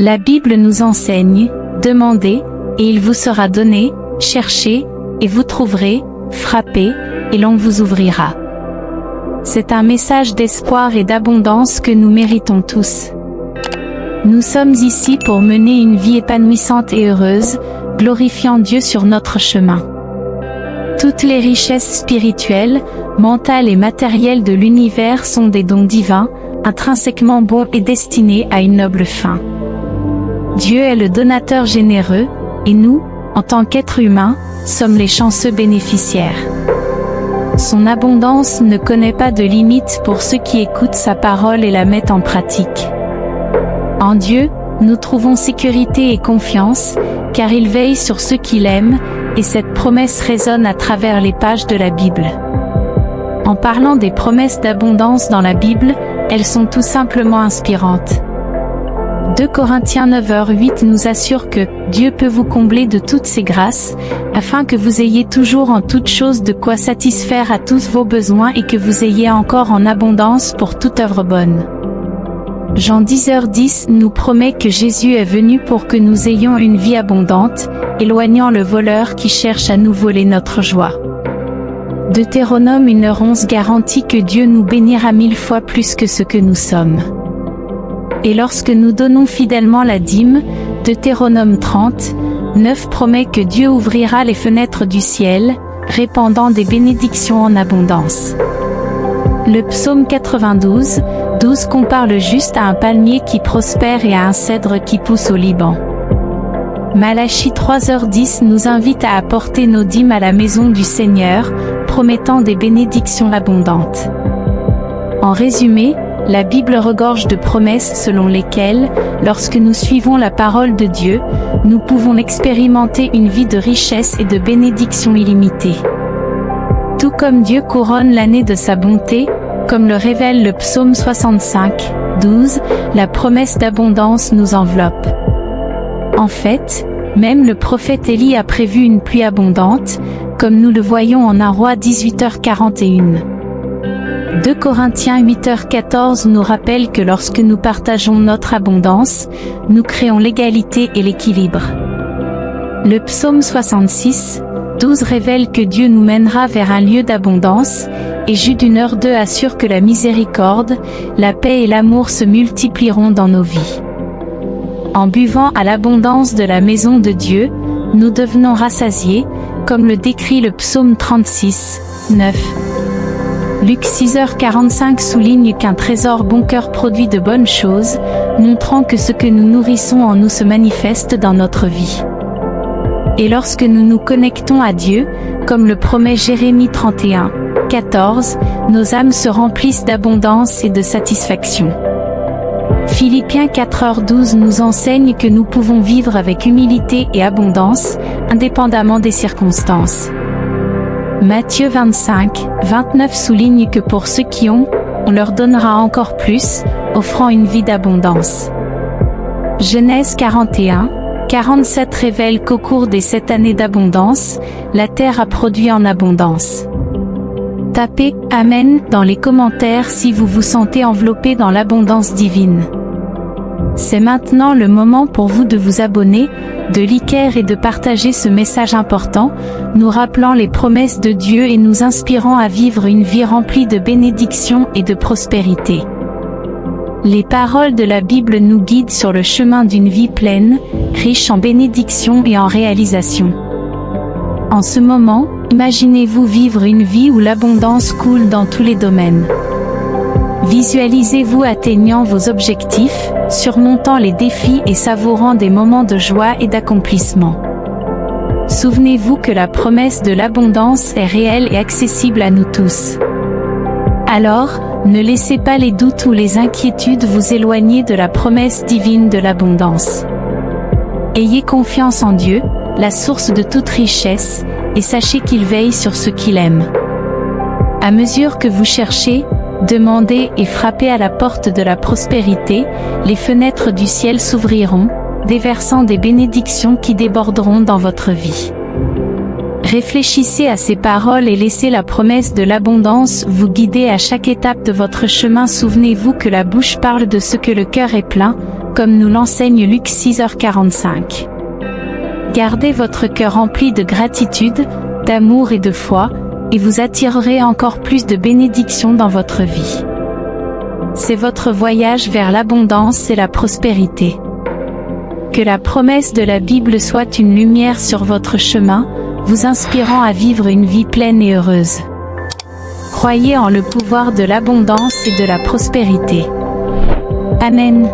La Bible nous enseigne, demandez, et il vous sera donné, cherchez, et vous trouverez, frappez, et l'on vous ouvrira. C'est un message d'espoir et d'abondance que nous méritons tous. Nous sommes ici pour mener une vie épanouissante et heureuse, glorifiant Dieu sur notre chemin. Toutes les richesses spirituelles, mentales et matérielles de l'univers sont des dons divins, intrinsèquement bons et destinés à une noble fin. Dieu est le donateur généreux, et nous, en tant qu'êtres humains, sommes les chanceux bénéficiaires. Son abondance ne connaît pas de limite pour ceux qui écoutent sa parole et la mettent en pratique. En Dieu, nous trouvons sécurité et confiance, car il veille sur ceux qu'il aime, et cette promesse résonne à travers les pages de la Bible. En parlant des promesses d'abondance dans la Bible, elles sont tout simplement inspirantes. 2 Corinthiens 9h8 nous assure que Dieu peut vous combler de toutes ses grâces, afin que vous ayez toujours en toutes choses de quoi satisfaire à tous vos besoins et que vous ayez encore en abondance pour toute œuvre bonne. Jean 10h10 nous promet que Jésus est venu pour que nous ayons une vie abondante, éloignant le voleur qui cherche à nous voler notre joie. Deutéronome 1h11 garantit que Dieu nous bénira 1000 fois plus que ce que nous sommes. Et lorsque nous donnons fidèlement la dîme, Deutéronome 30:9 promet que Dieu ouvrira les fenêtres du ciel, répandant des bénédictions en abondance. Le psaume 92:12 compare le juste à un palmier qui prospère et à un cèdre qui pousse au Liban. Malachie 3h10 nous invite à apporter nos dîmes à la maison du Seigneur, promettant des bénédictions abondantes. En résumé, la Bible regorge de promesses selon lesquelles, lorsque nous suivons la parole de Dieu, nous pouvons expérimenter une vie de richesse et de bénédictions illimitées. Tout comme Dieu couronne l'année de sa bonté, comme le révèle le psaume 65:12, la promesse d'abondance nous enveloppe. En fait, même le prophète Élie a prévu une pluie abondante, comme nous le voyons en 1 Roi 18h41. 2 Corinthiens 8h14 nous rappelle que lorsque nous partageons notre abondance, nous créons l'égalité et l'équilibre. Le psaume 66:12 révèle que Dieu nous mènera vers un lieu d'abondance, et Jude 1h2 assure que la miséricorde, la paix et l'amour se multiplieront dans nos vies. En buvant à l'abondance de la maison de Dieu, nous devenons rassasiés, comme le décrit le psaume 36:9. Luc 6h45 souligne qu'un trésor bon cœur produit de bonnes choses, montrant que ce que nous nourrissons en nous se manifeste dans notre vie. Et lorsque nous nous connectons à Dieu, comme le promet Jérémie 31:14, nos âmes se remplissent d'abondance et de satisfaction. Philippiens 4h12 nous enseigne que nous pouvons vivre avec humilité et abondance, indépendamment des circonstances. Matthieu 25:29 souligne que pour ceux qui ont, on leur donnera encore plus, offrant une vie d'abondance. Genèse 41:47 révèle qu'au cours des 7 années d'abondance, la terre a produit en abondance. Tapez « Amen » dans les commentaires si vous vous sentez enveloppé dans l'abondance divine. C'est maintenant le moment pour vous de vous abonner, de liker et de partager ce message important, nous rappelant les promesses de Dieu et nous inspirant à vivre une vie remplie de bénédictions et de prospérité. Les paroles de la Bible nous guident sur le chemin d'une vie pleine, riche en bénédictions et en réalisations. En ce moment, imaginez-vous vivre une vie où l'abondance coule dans tous les domaines. Visualisez-vous atteignant vos objectifs, surmontant les défis et savourant des moments de joie et d'accomplissement. Souvenez-vous que la promesse de l'abondance est réelle et accessible à nous tous. Alors, ne laissez pas les doutes ou les inquiétudes vous éloigner de la promesse divine de l'abondance. Ayez confiance en Dieu, la source de toute richesse, et sachez qu'il veille sur ceux qu'il aime. À mesure que vous cherchez, demandez et frappez à la porte de la prospérité, les fenêtres du ciel s'ouvriront, déversant des bénédictions qui déborderont dans votre vie. Réfléchissez à ces paroles et laissez la promesse de l'abondance vous guider à chaque étape de votre chemin. Souvenez-vous que la bouche parle de ce que le cœur est plein, comme nous l'enseigne Luc 6h45. Gardez votre cœur rempli de gratitude, d'amour et de foi, et vous attirerez encore plus de bénédictions dans votre vie. C'est votre voyage vers l'abondance et la prospérité. Que la promesse de la Bible soit une lumière sur votre chemin, vous inspirant à vivre une vie pleine et heureuse. Croyez en le pouvoir de l'abondance et de la prospérité. Amen.